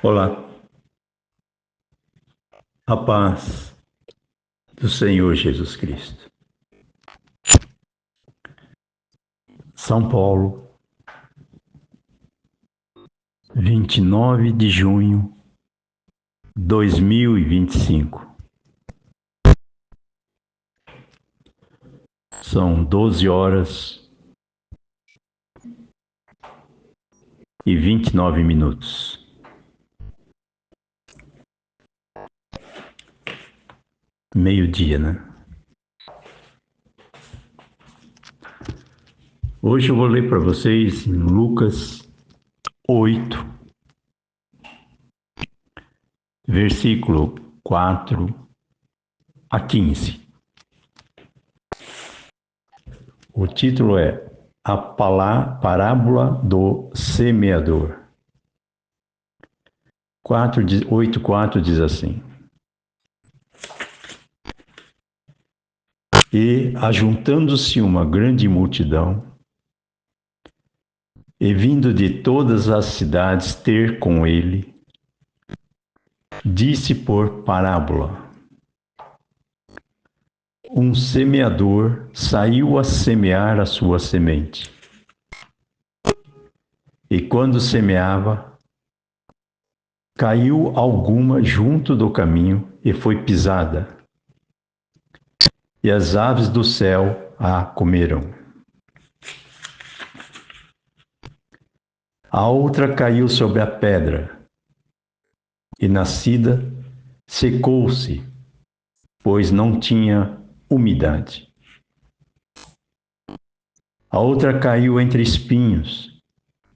Olá, a paz do Senhor Jesus Cristo. São Paulo, 29 de junho de 2025. São 12 horas e 29 minutos. Meio-dia, né? Hoje eu vou ler para vocês em Lucas 8, versículo 4 a 15. O título é A Parábola do Semeador. 8:4 diz assim: E, ajuntando-se uma grande multidão, e vindo de todas as cidades ter com ele, disse por parábola: Um semeador saiu a semear a sua semente. E quando semeava, caiu alguma junto do caminho e foi pisada, e as aves do céu a comeram. A outra caiu sobre a pedra, e nascida, secou-se, pois não tinha umidade. A outra caiu entre espinhos,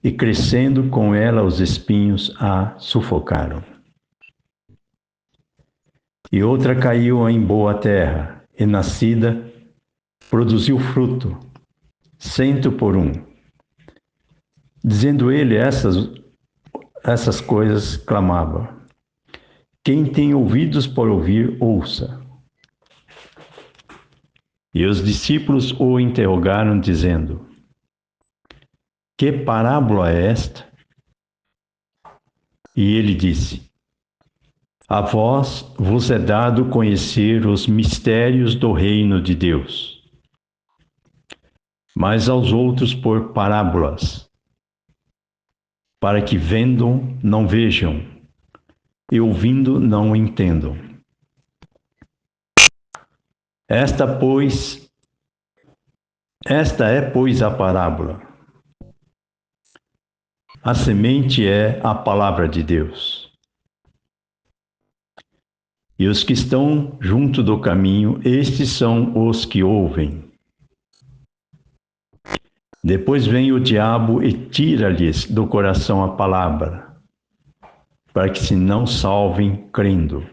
e crescendo com ela os espinhos a sufocaram. E outra caiu em boa terra, e nascida, produziu fruto, 100 por 1. Dizendo ele essas coisas, clamava: Quem tem ouvidos para ouvir, ouça. E os discípulos o interrogaram, dizendo: Que parábola é esta? E ele disse: A vós vos é dado conhecer os mistérios do reino de Deus, mas aos outros por parábolas, para que vendo não vejam, e ouvindo não entendam. Esta é, pois, a parábola. A semente é a palavra de Deus. E os que estão junto do caminho, estes são os que ouvem. Depois vem o diabo e tira-lhes do coração a palavra, para que se não salvem crendo.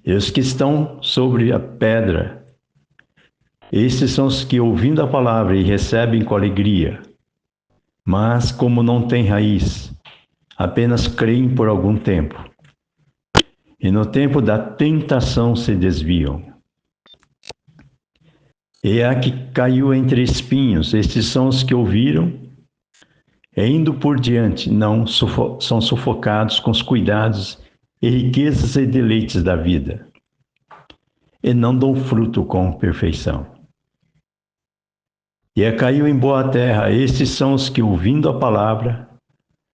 E os que estão sobre a pedra, estes são os que, ouvindo a palavra, e recebem com alegria, mas como não têm raiz, apenas creem por algum tempo. E no tempo da tentação se desviam. E a que caiu entre espinhos, estes são os que ouviram, e indo por diante, não são sufocados com os cuidados e riquezas e deleites da vida, e não dão fruto com perfeição. E a caiu em boa terra, estes são os que, ouvindo a palavra,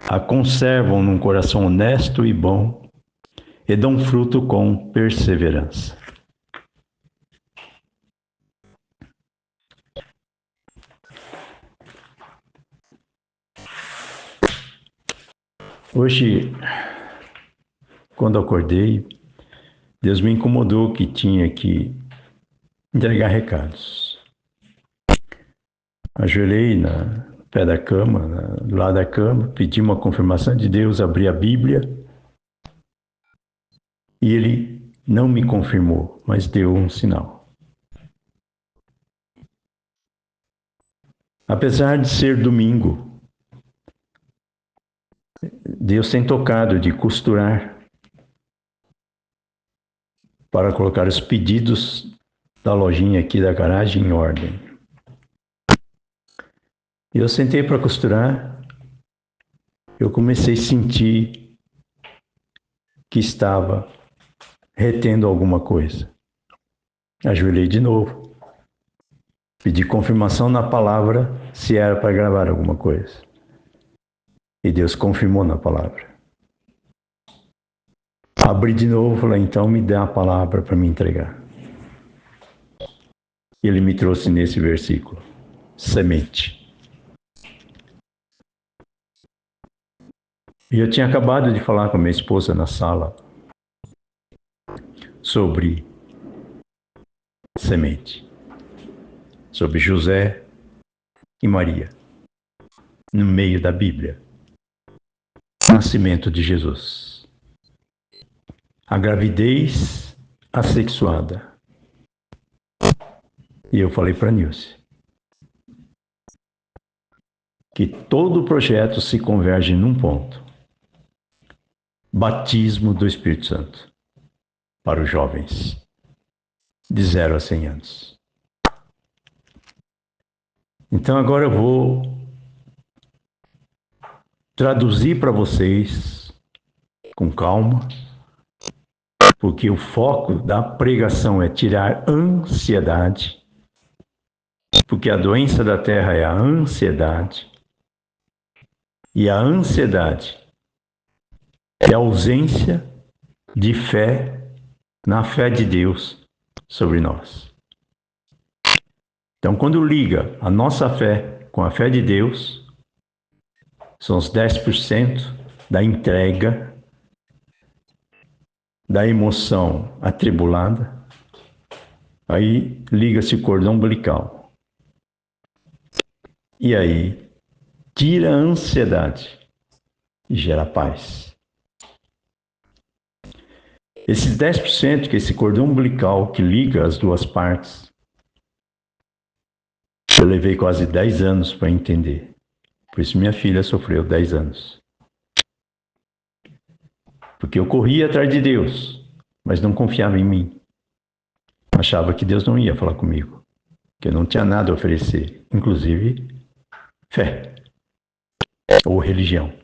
a conservam num coração honesto e bom, e dão fruto com perseverança. Hoje, quando acordei, Deus me incomodou que tinha que entregar recados. Ajoelhei no pé da cama, do lado da cama, pedi uma confirmação de Deus, abri a Bíblia e Ele não me confirmou, mas deu um sinal. Apesar de ser domingo, Deus tem tocado de costurar para colocar os pedidos da lojinha aqui da garagem em ordem. Eu sentei para costurar, eu comecei a sentir que estava retendo alguma coisa. Ajoelhei de novo, pedi confirmação na palavra se era para gravar alguma coisa. E Deus confirmou na palavra. Abri de novo, falei, então me dá a palavra para me entregar. E Ele me trouxe nesse versículo, semente. E eu tinha acabado de falar com a minha esposa na sala sobre semente, sobre José e Maria, no meio da Bíblia. Nascimento de Jesus. A gravidez assexuada. E eu falei para Nilce que todo o projeto se converge num ponto. Batismo do Espírito Santo para os jovens de 0 a 100 anos. Então agora eu vou traduzir para vocês com calma, porque o foco da pregação é tirar ansiedade, porque a doença da terra é a ansiedade, e a ansiedade é a ausência de fé na fé de Deus sobre nós. Então, quando liga a nossa fé com a fé de Deus, são os 10% da entrega, da emoção atribulada, aí liga-se o cordão umbilical. E aí tira a ansiedade e gera paz. Esses 10%, que é esse cordão umbilical que liga as duas partes, eu levei quase 10 anos para entender. Por isso minha filha sofreu 10 anos. Porque eu corria atrás de Deus, mas não confiava em mim. Achava que Deus não ia falar comigo, que eu não tinha nada a oferecer, inclusive fé ou religião.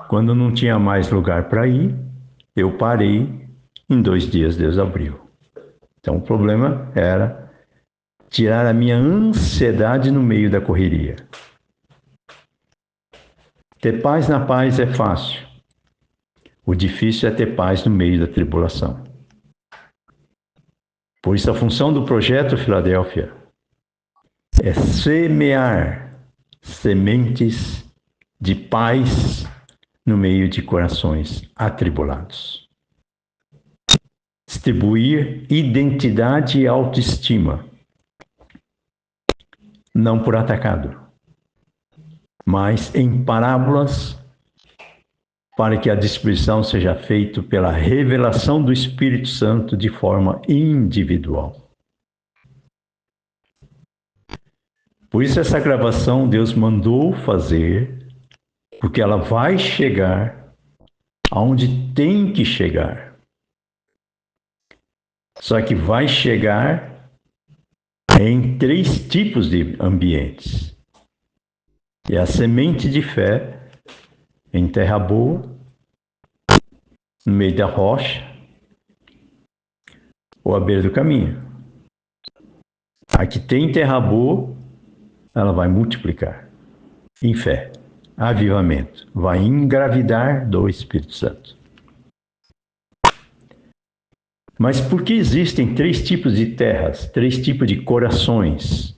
Quando não tinha mais lugar para ir, eu parei, em 2 dias Deus abriu. Então o problema era tirar a minha ansiedade no meio da correria. Ter paz na paz é fácil. O difícil é ter paz no meio da tribulação. Por isso a função do projeto Filadélfia é semear sementes de paz no meio de corações atribulados. Distribuir identidade e autoestima, não por atacado, mas em parábolas, para que a distribuição seja feita pela revelação do Espírito Santo de forma individual. Por isso essa gravação Deus mandou fazer, porque ela vai chegar aonde tem que chegar. Só que vai chegar em 3 tipos de ambientes. E a semente de fé em terra boa, no meio da rocha, ou à beira do caminho. A que tem terra boa, ela vai multiplicar em fé, avivamento, vai engravidar do Espírito Santo. Mas por que existem 3 tipos de terras, 3 tipos de corações?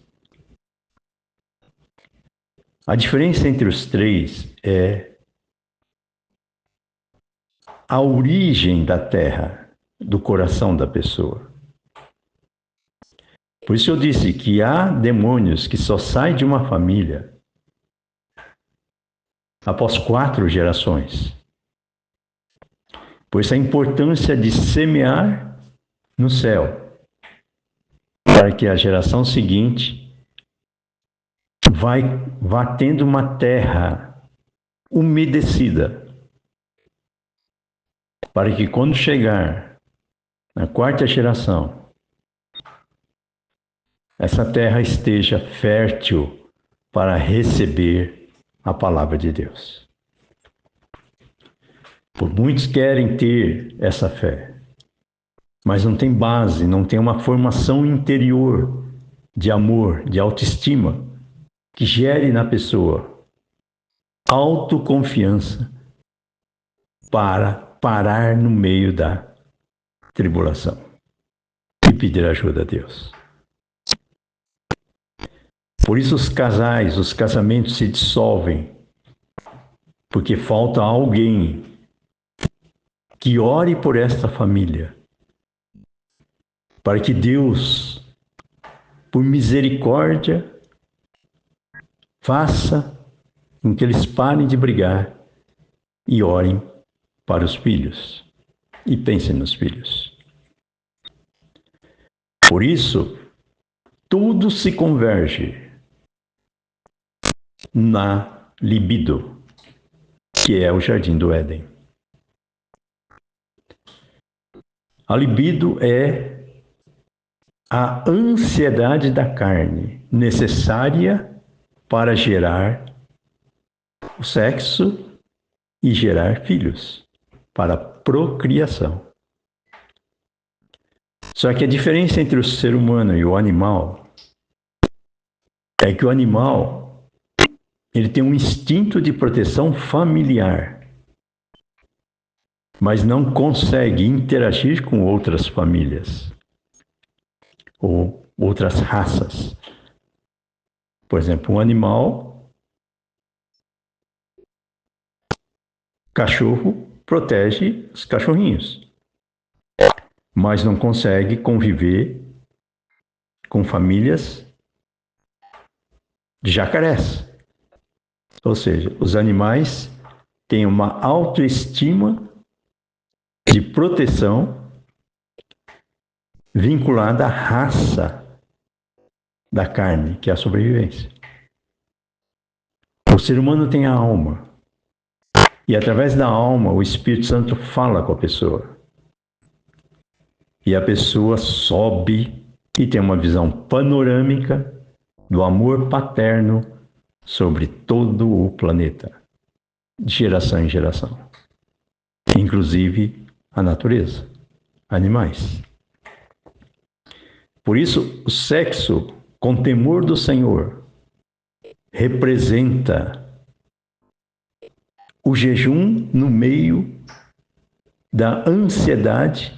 A diferença entre os 3 é a origem da terra, do coração da pessoa. Por isso eu disse que há demônios que só saem de uma família após 4 gerações. Por isso a importância de semear no céu, para que a geração seguinte vá tendo uma terra umedecida, para que quando chegar na 4ª geração, essa terra esteja fértil para receber a palavra de Deus. Por muitos querem ter essa fé, mas não tem base, não tem uma formação interior de amor, de autoestima, que gere na pessoa autoconfiança para parar no meio da tribulação e pedir ajuda a Deus. Por isso os casais, os casamentos se dissolvem, porque falta alguém que ore por esta família, para que Deus, por misericórdia, faça com que eles parem de brigar e orem para os filhos e pensem nos filhos. Por isso, tudo se converge na libido, que é o jardim do Éden. A libido é a ansiedade da carne necessária para gerar o sexo e gerar filhos, para a procriação. Só que a diferença entre o ser humano e o animal é que o animal ele tem um instinto de proteção familiar, mas não consegue interagir com outras famílias ou outras raças. Por exemplo, um animal, cachorro, protege os cachorrinhos, mas não consegue conviver com famílias de jacarés. Ou seja, os animais têm uma autoestima de proteção vinculada à raça da carne, que é a sobrevivência. O ser humano tem a alma, e através da alma o Espírito Santo fala com a pessoa. E a pessoa sobe e tem uma visão panorâmica do amor paterno sobre todo o planeta, de geração em geração, inclusive a natureza, animais. Por isso, o sexo com temor do Senhor representa o jejum no meio da ansiedade,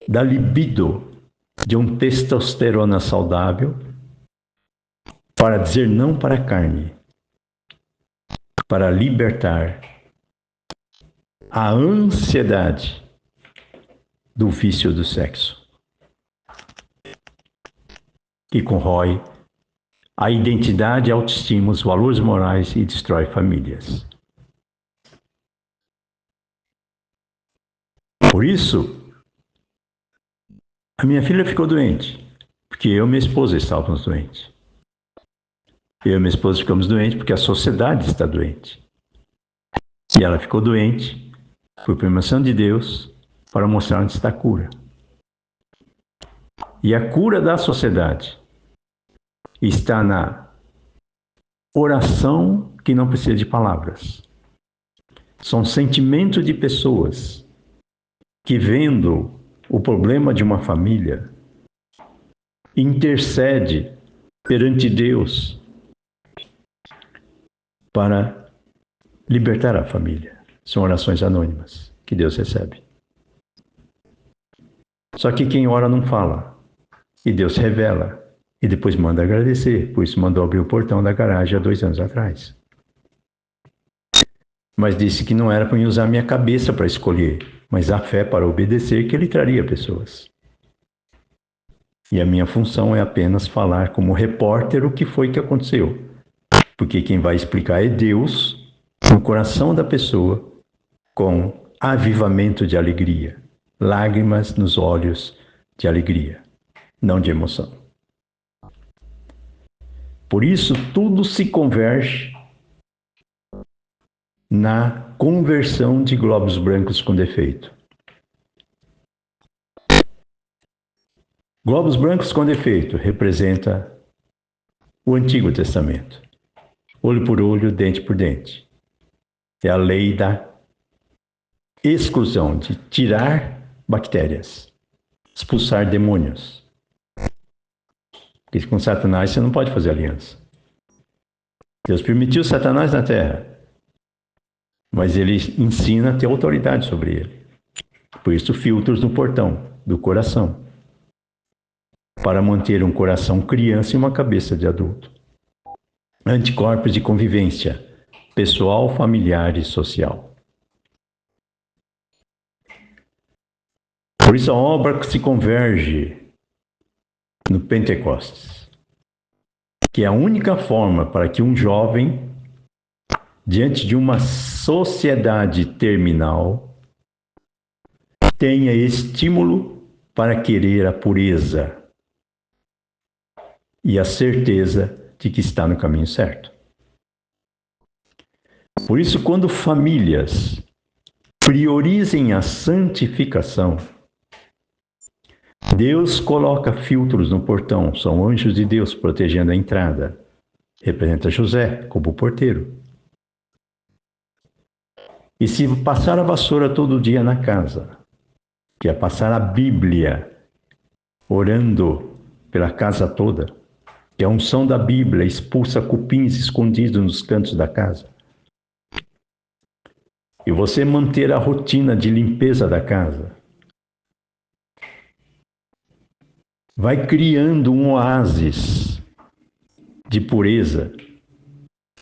da libido, de um testosterona saudável, para dizer não para a carne, para libertar a ansiedade do vício do sexo, que corrói a identidade, a autoestima, os valores morais e destrói famílias. Por isso, a minha filha ficou doente, porque eu e minha esposa estávamos doentes. Eu e minha esposa ficamos doentes porque a sociedade está doente. E ela ficou doente por permissão de Deus para mostrar onde está a cura. E a cura da sociedade está na oração que não precisa de palavras. São sentimentos de pessoas que, vendo o problema de uma família, intercede perante Deus para libertar a família. São orações anônimas que Deus recebe. Só que quem ora não fala. E Deus revela. E depois manda agradecer. Por isso mandou abrir o portão da garagem há 2 anos atrás. Mas disse que não era para eu usar minha cabeça para escolher, mas a fé para obedecer, que Ele traria pessoas. E a minha função é apenas falar como repórter o que foi que aconteceu. Porque quem vai explicar é Deus no coração da pessoa, com avivamento de alegria, lágrimas nos olhos de alegria, não de emoção. Por isso, tudo se converge na conversão de glóbulos brancos com defeito. Glóbulos brancos com defeito representa o Antigo Testamento. olho por olho, dente por dente. É a lei da exclusão, de tirar bactérias, expulsar demônios. Porque com Satanás você não pode fazer aliança. Deus permitiu Satanás na terra, mas ele ensina a ter autoridade sobre ele. Por isso, filtros no portão do coração, para manter um coração criança e uma cabeça de adulto. Anticorpos de convivência, pessoal, familiar e social. Por isso a obra se converge no Pentecostes, que é a única forma para que um jovem, diante de uma sociedade terminal, tenha estímulo para querer a pureza e a certeza de que está no caminho certo. Por isso, quando famílias priorizem a santificação, Deus coloca filtros no portão, são anjos de Deus protegendo a entrada. Representa José como porteiro. E se passar a vassoura todo dia na casa, que é passar a Bíblia, orando pela casa toda, que a unção da Bíblia expulsa cupins escondidos nos cantos da casa, e você manter a rotina de limpeza da casa, vai criando um oásis de pureza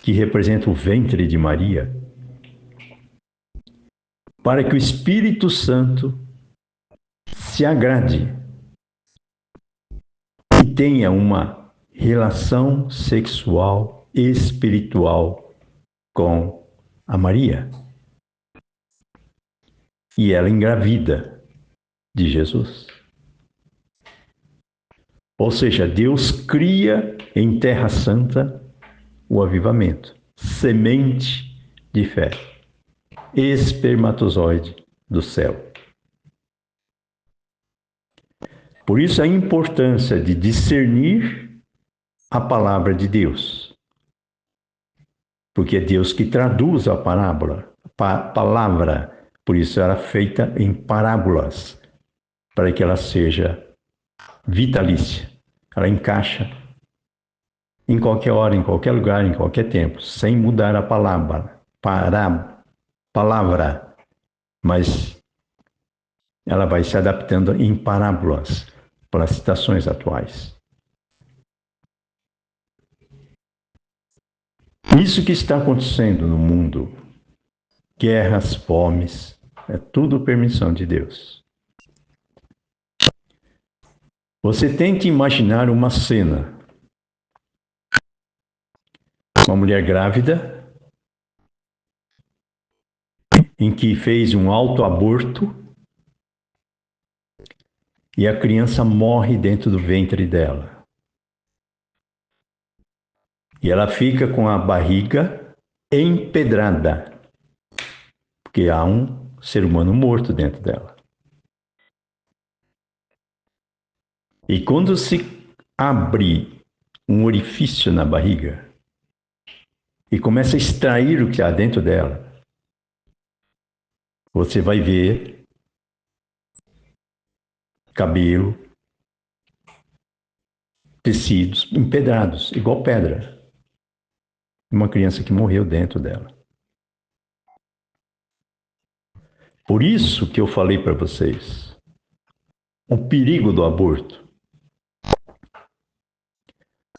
que representa o ventre de Maria, para que o Espírito Santo se agrade e tenha uma relação sexual espiritual com a Maria. E ela engravida de Jesus. Ou seja, Deus cria em Terra Santa o avivamento, semente de fé, espermatozoide do céu. Por isso a importância de discernir a palavra de Deus. Porque é Deus que traduz a parábola, palavra, por isso ela é feita em parábolas, para que ela seja vitalícia. Ela encaixa em qualquer hora, em qualquer lugar, em qualquer tempo, sem mudar a palavra, mas ela vai se adaptando em parábolas para as situações atuais. Isso que está acontecendo no mundo, guerras, fomes, é tudo permissão de Deus. Você tente imaginar uma cena. Uma mulher grávida, em que fez um autoaborto, e a criança morre dentro do ventre dela. E ela fica com a barriga empedrada, porque há um ser humano morto dentro dela. E quando se abre um orifício na barriga e começa a extrair o que há dentro dela, você vai ver cabelo, tecidos empedrados, igual pedra. Uma criança que morreu dentro dela. Por isso que eu falei para vocês, o perigo do aborto.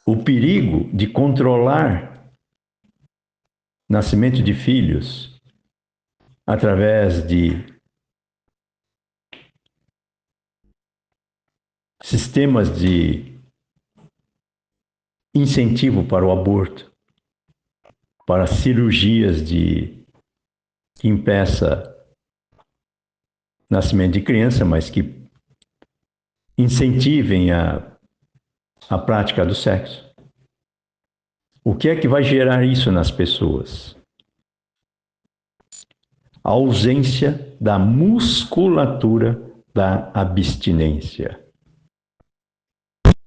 O perigo de controlar nascimento de filhos através de sistemas de incentivo para o aborto, para cirurgias que impeça nascimento de criança, mas que incentivem a prática do sexo. O que é que vai gerar isso nas pessoas? A ausência da musculatura da abstinência.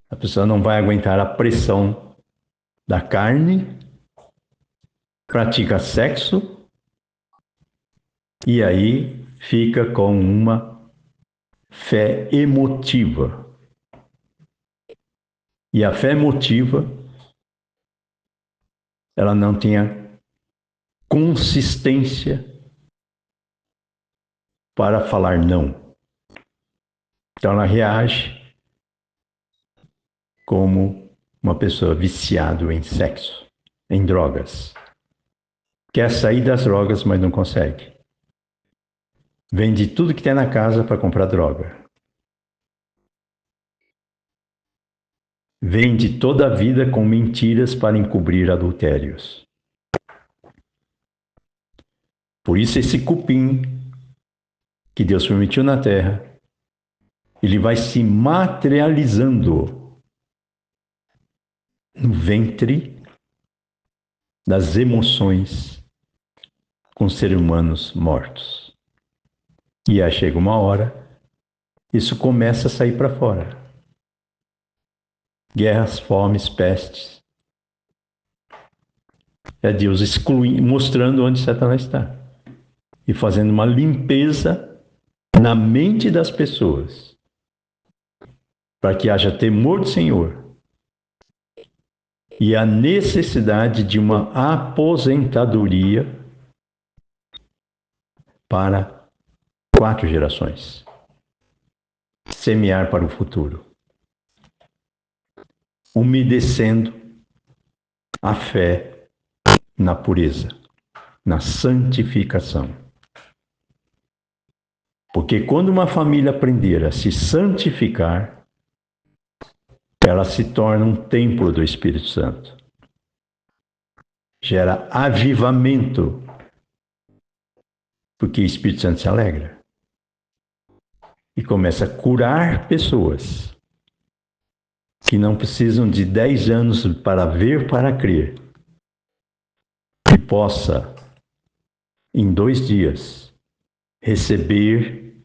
A pessoa não vai aguentar a pressão da carne pratica sexo e aí fica com uma fé emotiva. E a fé emotiva, ela não tinha consistência para falar não. Então ela reage como uma pessoa viciada em sexo, em drogas. Quer sair das drogas, mas não consegue. Vende tudo que tem na casa para comprar droga. Vende toda a vida com mentiras para encobrir adultérios. Por isso esse cupim que Deus permitiu na terra, ele vai se materializando no ventre das emoções com seres humanos mortos. E aí chega uma hora, isso começa a sair para fora. Guerras, fomes, pestes. É Deus excluindo, mostrando onde Satanás está. E fazendo uma limpeza na mente das pessoas. Para que haja temor do Senhor. E a necessidade de uma aposentadoria para 4 gerações. Semear para o futuro. Umedecendo a fé na pureza, na santificação. Porque quando uma família aprender a se santificar, ela se torna um templo do Espírito Santo. Gera avivamento, porque o Espírito Santo se alegra. E começa a curar pessoas que não precisam de 10 anos para ver, para crer. Que possa, em 2 dias, receber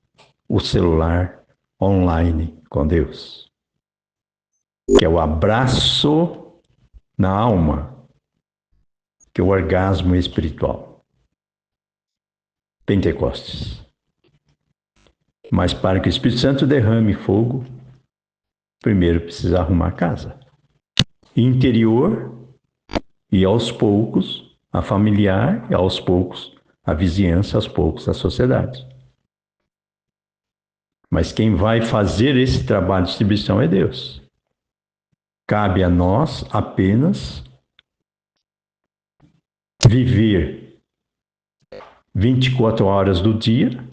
o celular online com Deus. Que é o abraço na alma, que é o orgasmo espiritual. Pentecostes. Mas para que o Espírito Santo derrame fogo, primeiro precisa arrumar a casa. Interior e aos poucos a familiar e aos poucos a vizinhança, aos poucos a sociedade. Mas quem vai fazer esse trabalho de distribuição é Deus. Cabe a nós apenas viver 24 horas do dia,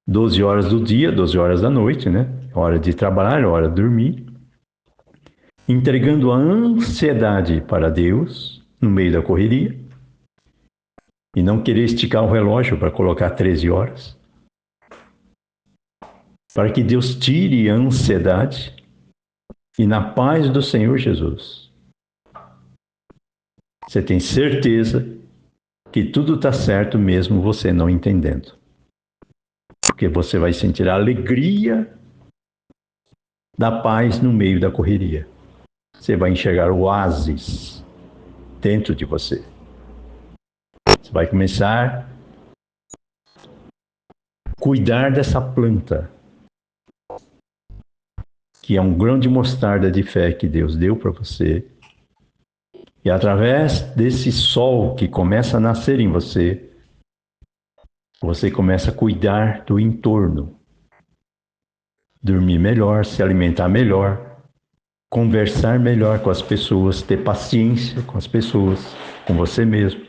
12 horas do dia, 12 horas da noite, né? Hora de trabalhar, hora de dormir. Entregando a ansiedade para Deus no meio da correria. E não querer esticar o relógio para colocar 13 horas. Para que Deus tire a ansiedade e na paz do Senhor Jesus. Você tem certeza que tudo está certo mesmo você não entendendo. Porque você vai sentir a alegria da paz no meio da correria. Você vai enxergar o oásis dentro de você. Você vai começar a cuidar dessa planta, que é um grão de mostarda de fé que Deus deu para você. E através desse sol que começa a nascer em você, você começa a cuidar do entorno. Dormir melhor, se alimentar melhor, conversar melhor com as pessoas, ter paciência com as pessoas, com você mesmo.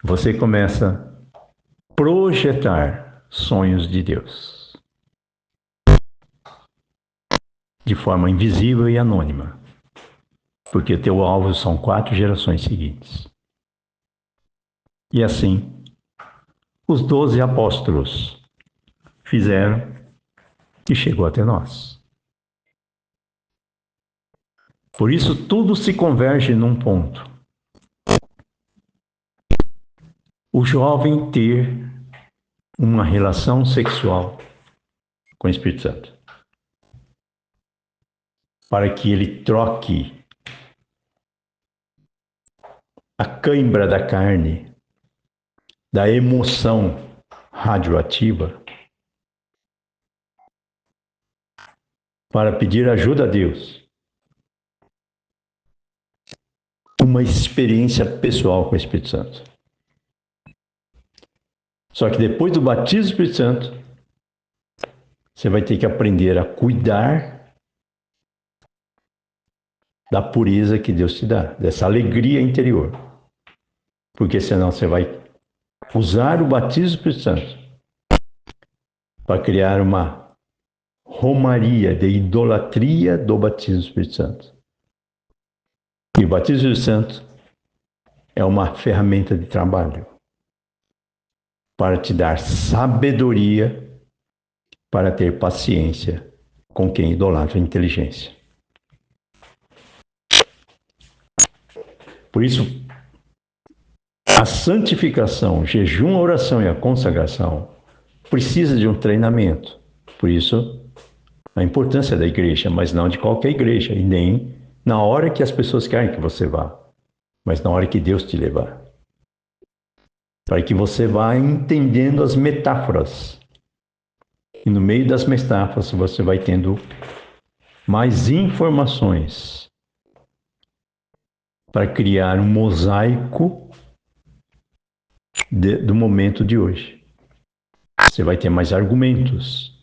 Você começa a projetar sonhos de Deus de forma invisível e anônima, porque teu alvo são 4 gerações seguintes. E assim, os 12 apóstolos fizeram e chegou até nós. Por isso, tudo se converge num ponto. O jovem ter uma relação sexual com o Espírito Santo. Para que ele troque a cãibra da carne, da emoção radioativa, para pedir ajuda a Deus. Uma experiência pessoal com o Espírito Santo. Só que depois do batismo do Espírito Santo, você vai ter que aprender a cuidar da pureza que Deus te dá, dessa alegria interior. Porque senão você vai usar o batismo do Espírito Santo para criar uma romaria de idolatria do batismo do Espírito Santo. E o batismo do Espírito Santo é uma ferramenta de trabalho para te dar sabedoria para ter paciência com quem idolatra a inteligência. Por isso, a santificação, o jejum, a oração e a consagração precisa de um treinamento. Por isso, a importância da igreja, mas não de qualquer igreja, e nem na hora que as pessoas querem que você vá, mas na hora que Deus te levar. Para que você vá entendendo as metáforas. E no meio das metáforas você vai tendo mais informações para criar um mosaico do momento de hoje. Você vai ter mais argumentos.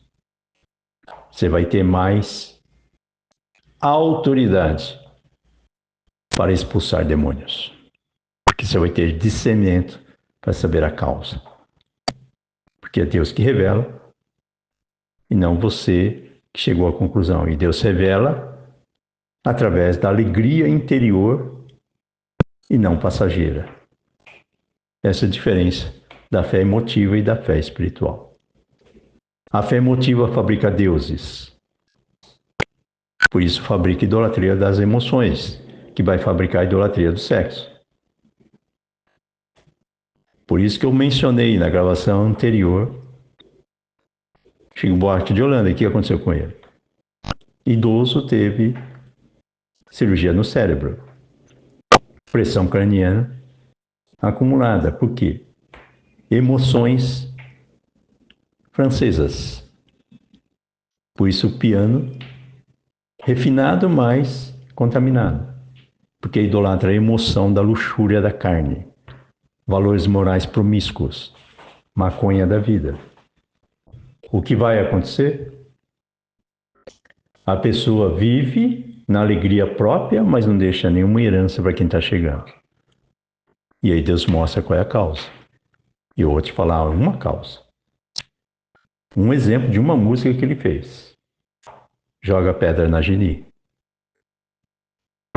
Você vai ter mais autoridade para expulsar demônios. Porque você vai ter discernimento para saber a causa. Porque é Deus que revela e não você que chegou à conclusão. E Deus revela através da alegria interior e não passageira. Essa é a diferença da fé emotiva e da fé espiritual. A fé emotiva fabrica deuses. Por isso fabrica idolatria das emoções, que vai fabricar a idolatria do sexo. Por isso que eu mencionei na gravação anterior Chico Buarque de Holanda. O que aconteceu com ele? Idoso, teve cirurgia no cérebro. Pressão craniana acumulada. Por quê? Emoções francesas. Por isso o piano refinado, mas contaminado. Porque idolatra a emoção da luxúria da carne. Valores morais promíscuos. Maconha da vida. O que vai acontecer? A pessoa vive na alegria própria, mas não deixa nenhuma herança para quem está chegando. E aí Deus mostra qual é a causa. E eu vou te falar uma causa. Um exemplo de uma música que ele fez. Joga pedra na Geni.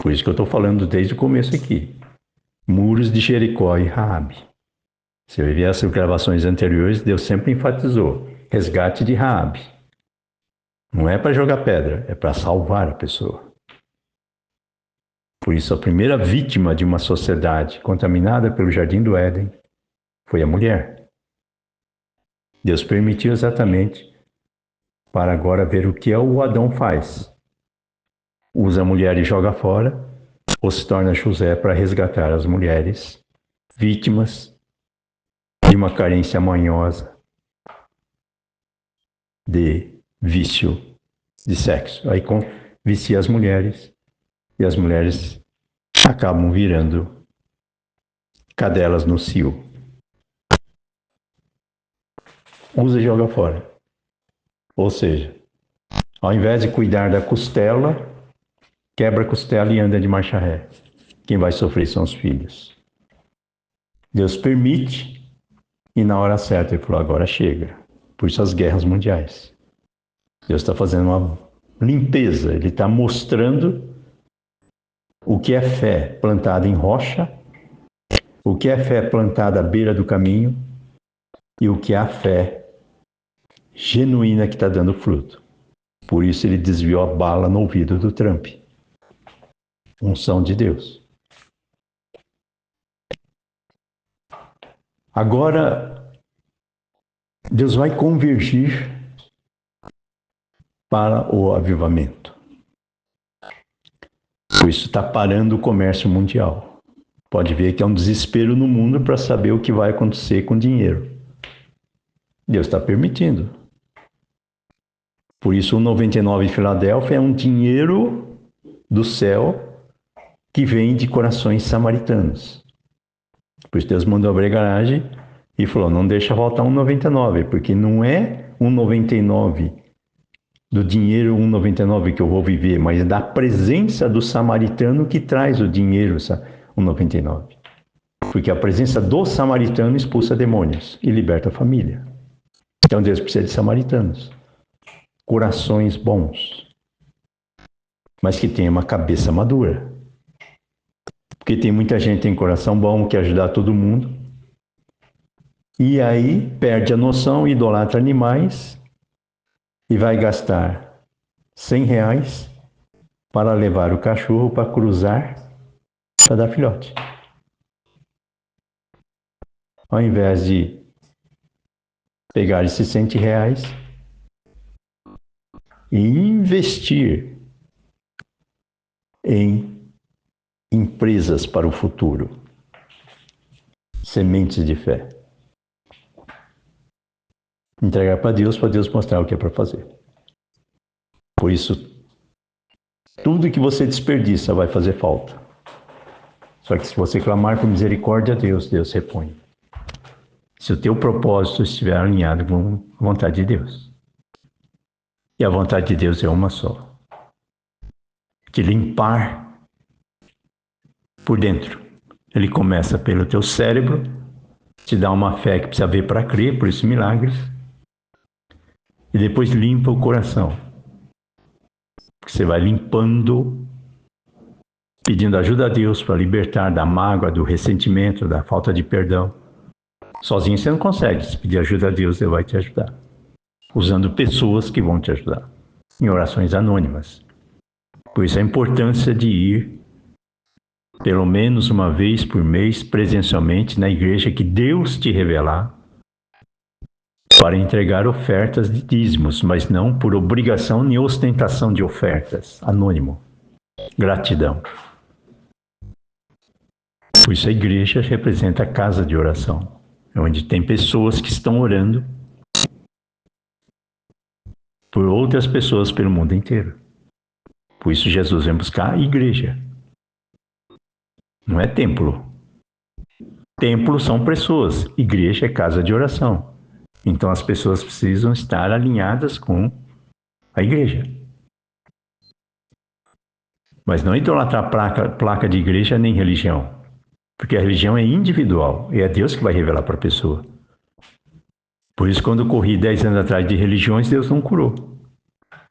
Por isso que eu estou falando desde o começo aqui. Muros de Jericó e Raabe. Se eu ver as gravações anteriores, Deus sempre enfatizou. Resgate de Raabe. Não é para jogar pedra, é para salvar a pessoa. Por isso, a primeira vítima de uma sociedade contaminada pelo Jardim do Éden foi a mulher. Deus permitiu exatamente para agora ver o que o Adão faz. Usa a mulher e joga fora, ou se torna José para resgatar as mulheres vítimas de uma carência manhosa de vício de sexo. Aí vicia as mulheres e as mulheres acabam virando cadelas no cio. Usa e joga fora. Ou seja, ao invés de cuidar da costela, quebra a costela e anda de marcha ré. Quem vai sofrer são os filhos. Deus permite e na hora certa ele falou, agora chega. Por isso as guerras mundiais. Deus está fazendo uma limpeza, ele está mostrando o que é fé plantada em rocha, o que é fé plantada à beira do caminho e o que é a fé genuína que está dando fruto. Por isso ele desviou a bala no ouvido do Trump. Unção de Deus. Agora, Deus vai convergir para o avivamento. Por isso está parando o comércio mundial. Pode ver que é um desespero no mundo para saber o que vai acontecer com o dinheiro. Deus está permitindo. Por isso o 99 em Filadélfia é um dinheiro do céu que vem de corações samaritanos. Por isso Deus mandou abrir a garagem e falou, não deixa faltar 1,99, porque não é 1,99 do dinheiro 1,99 que eu vou viver, mas é da presença do samaritano que traz o dinheiro 1,99. Porque a presença do samaritano expulsa demônios e liberta a família. Então Deus precisa de samaritanos. Corações bons. Mas que tenha uma cabeça madura. Porque tem muita gente que tem coração bom, quer ajudar todo mundo. E aí perde a noção, idolatra animais e vai gastar R$100 para levar o cachorro para cruzar para dar filhote. Ao invés de pegar esses R$100 e investir em empresas para o futuro. Sementes de fé. Entregar para Deus mostrar o que é para fazer. Por isso, tudo que você desperdiça vai fazer falta. Só que se você clamar com misericórdia a Deus, Deus repõe. Se o teu propósito estiver alinhado com a vontade de Deus. E a vontade de Deus é uma só. Te limpar por dentro. Ele começa pelo teu cérebro, te dá uma fé que precisa ver para crer, por isso milagres. E depois limpa o coração. Você vai limpando, pedindo ajuda a Deus para libertar da mágoa, do ressentimento, da falta de perdão. Sozinho você não consegue. Se pedir ajuda a Deus, Ele vai te ajudar. Usando pessoas que vão te ajudar. Em orações anônimas. Por isso a importância de ir, pelo menos uma vez por mês, presencialmente, na igreja que Deus te revelar, para entregar ofertas de dízimos, mas não por obrigação nem ostentação de ofertas. Anônimo. Gratidão. Por isso a igreja representa a casa de oração, onde tem pessoas que estão orando por outras pessoas pelo mundo inteiro. Por isso Jesus vem buscar a igreja. Não é templo. Templo são pessoas, igreja é casa de oração. Então as pessoas precisam estar alinhadas com a igreja. Mas não idolatrar placa de igreja nem religião. Porque a religião é individual e é Deus que vai revelar para a pessoa. Por isso, quando eu corri 10 anos atrás de religiões, Deus não curou.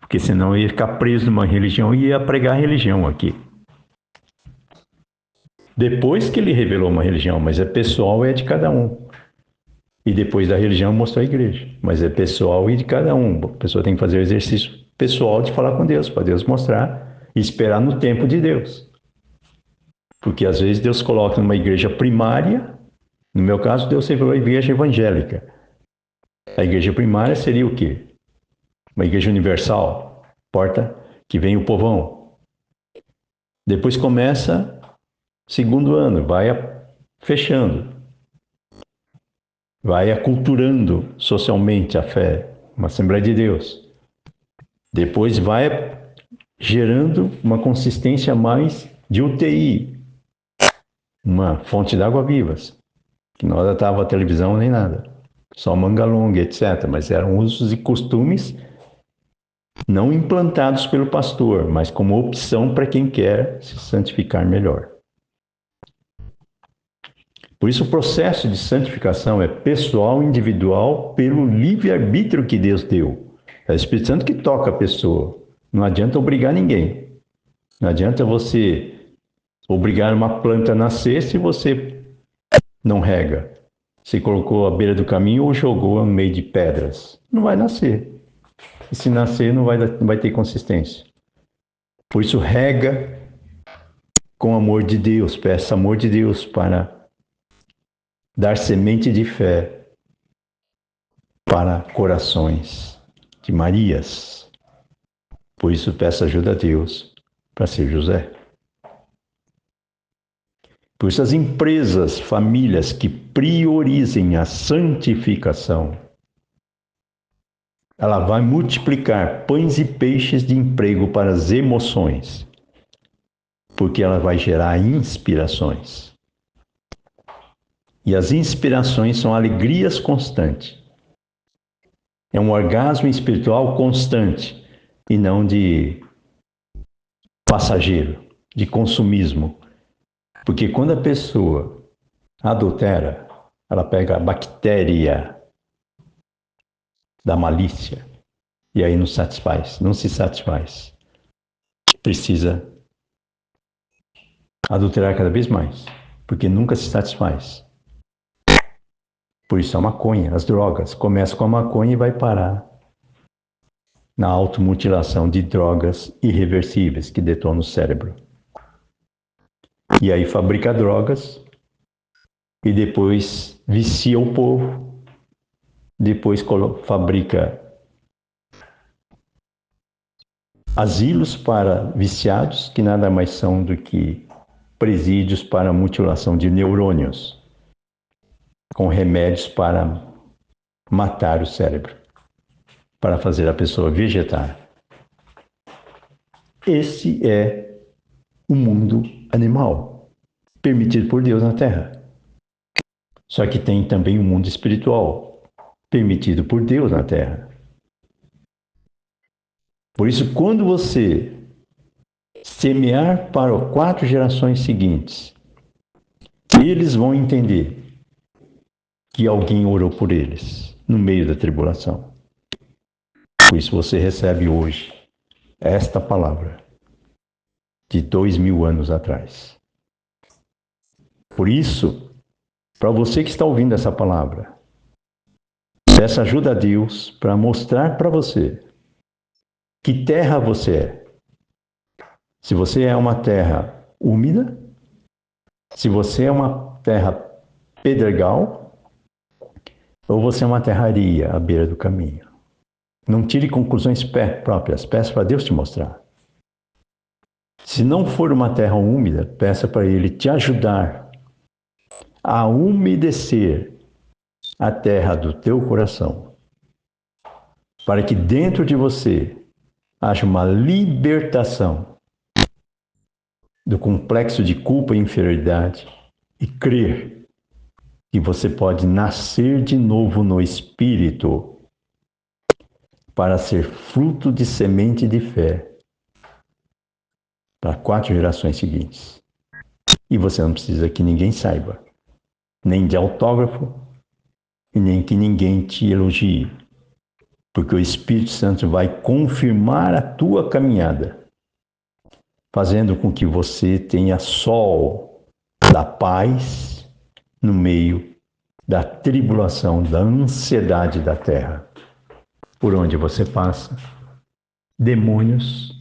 Porque senão eu ia ficar preso numa religião e ia pregar a religião aqui. Depois que ele revelou uma religião, mas é pessoal e é de cada um. E depois da religião mostrou a igreja. Mas é pessoal e de cada um. A pessoa tem que fazer o exercício pessoal de falar com Deus, para Deus mostrar e esperar no tempo de Deus. Porque às vezes Deus coloca numa igreja primária, no meu caso Deus revelou a igreja evangélica. A igreja primária seria o quê? Uma igreja universal, porta que vem o povão. Depois começa segundo ano, vai fechando. Vai aculturando socialmente a fé, uma Assembleia de Deus. Depois vai gerando uma consistência mais de UTI, uma fonte de água vivas, que não adaptava a televisão nem nada, só manga longa, etc. Mas eram usos e costumes não implantados pelo pastor, mas como opção para quem quer se santificar melhor. Por isso o processo de santificação é pessoal, individual, pelo livre-arbítrio que Deus deu. É o Espírito Santo que toca a pessoa. Não adianta obrigar ninguém. Não adianta você obrigar uma planta a nascer se você não rega. Se colocou à beira do caminho ou jogou no meio de pedras. Não vai nascer. E se nascer, não vai ter consistência. Por isso, rega com amor de Deus. Peça amor de Deus para dar semente de fé para corações de Marias. Por isso, peça ajuda a Deus para ser José. Por isso as empresas, famílias que priorizem a santificação, ela vai multiplicar pães e peixes de emprego para as emoções, porque ela vai gerar inspirações. E as inspirações são alegrias constantes. É um orgasmo espiritual constante e não de passageiro, de consumismo. Porque quando a pessoa adultera, ela pega a bactéria da malícia e aí não se satisfaz. Precisa adulterar cada vez mais, porque nunca se satisfaz. Por isso a maconha, as drogas, começa com a maconha e vai parar na automutilação de drogas irreversíveis que detonam o cérebro. E aí fabrica drogas e depois vicia o povo, depois fabrica asilos para viciados, que nada mais são do que presídios para mutilação de neurônios, com remédios para matar o cérebro, para fazer a pessoa vegetar. Esse é o mundo animal, permitido por Deus na Terra. Só que tem também o mundo espiritual, permitido por Deus na Terra. Por isso, quando você semear para as 4 gerações seguintes, eles vão entender que alguém orou por eles no meio da tribulação. Por isso você recebe hoje esta palavra de 2000 anos atrás. Por isso, para você que está ouvindo essa palavra, peça ajuda a Deus para mostrar para você que terra você é. Se você é uma terra úmida, se você é uma terra pedregal, ou você é uma terraria à beira do caminho. Não tire conclusões próprias, peça para Deus te mostrar. Se não for uma terra úmida, peça para Ele te ajudar a umedecer a terra do teu coração, para que dentro de você haja uma libertação do complexo de culpa e inferioridade e crer que você pode nascer de novo no Espírito para ser fruto de semente de fé para 4 gerações seguintes. E você não precisa que ninguém saiba, nem de autógrafo, e nem que ninguém te elogie, porque o Espírito Santo vai confirmar a tua caminhada, fazendo com que você tenha sol da paz no meio da tribulação, da ansiedade da terra. Por onde você passa, demônios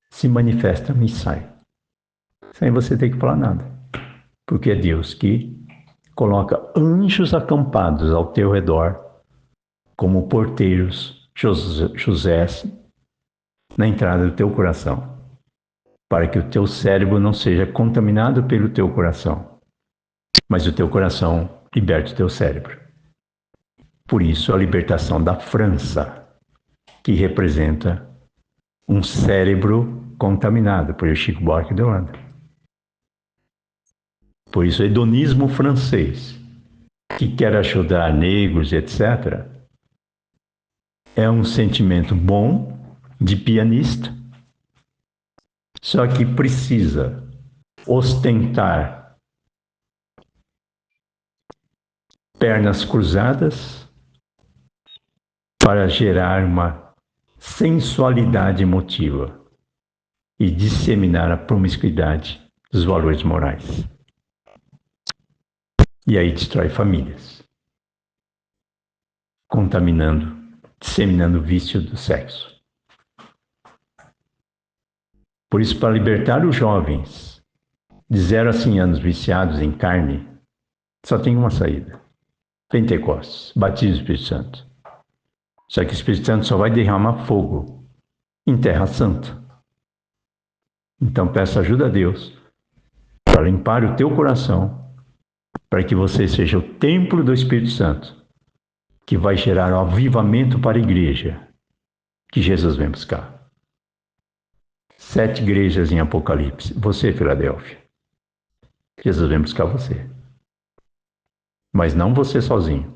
se manifestam e saem. Sem você ter que falar nada. Porque é Deus que coloca anjos acampados ao teu redor, como porteiros Josés, na entrada do teu coração, para que o teu cérebro não seja contaminado pelo teu coração, mas o teu coração liberte o teu cérebro. Por isso, a libertação da França, que representa um cérebro contaminado por Chico Buarque de Holanda. Por isso, o hedonismo francês, que quer ajudar negros, etc., é um sentimento bom de pianista, só que precisa ostentar pernas cruzadas para gerar uma sensualidade emotiva e disseminar a promiscuidade dos valores morais. E aí destrói famílias, contaminando, disseminando o vício do sexo. Por isso, para libertar os jovens de 0 a 100 anos viciados em carne, só tem uma saída: Pentecostes, batismo do Espírito Santo. Só que o Espírito Santo só vai derramar fogo em terra santa. Então peça ajuda a Deus para limpar o teu coração, para que você seja o templo do Espírito Santo, que vai gerar um avivamento para a igreja que Jesus vem buscar. 7 igrejas em Apocalipse. Você, Filadélfia. Jesus vem buscar você. Mas não você sozinho.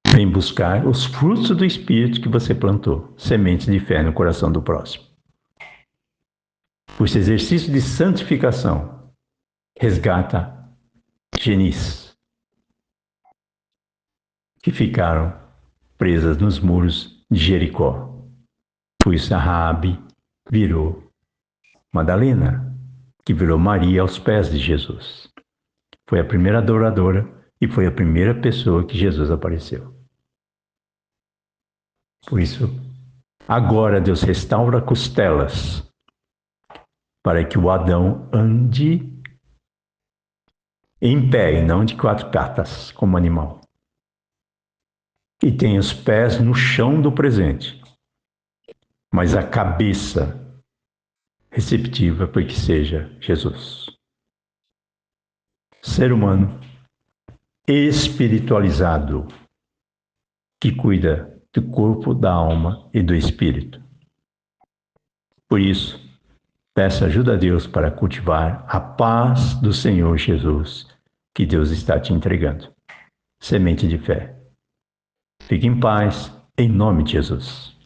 Vem buscar os frutos do Espírito que você plantou, sementes de fé no coração do próximo. Esse exercício de santificação resgata genis que ficaram presas nos muros de Jericó. Por isso a Raabe virou Madalena, que virou Maria aos pés de Jesus. Foi a primeira adoradora e foi a primeira pessoa que Jesus apareceu. Por isso, agora Deus restaura costelas para que o Adão ande em pé e não de 4 patas, como animal. E tenha os pés no chão do presente, mas a cabeça receptiva para que seja Jesus. Ser humano espiritualizado, que cuida do corpo, da alma e do espírito. Por isso, peça ajuda a Deus para cultivar a paz do Senhor Jesus, que Deus está te entregando. Semente de fé. Fique em paz, em nome de Jesus.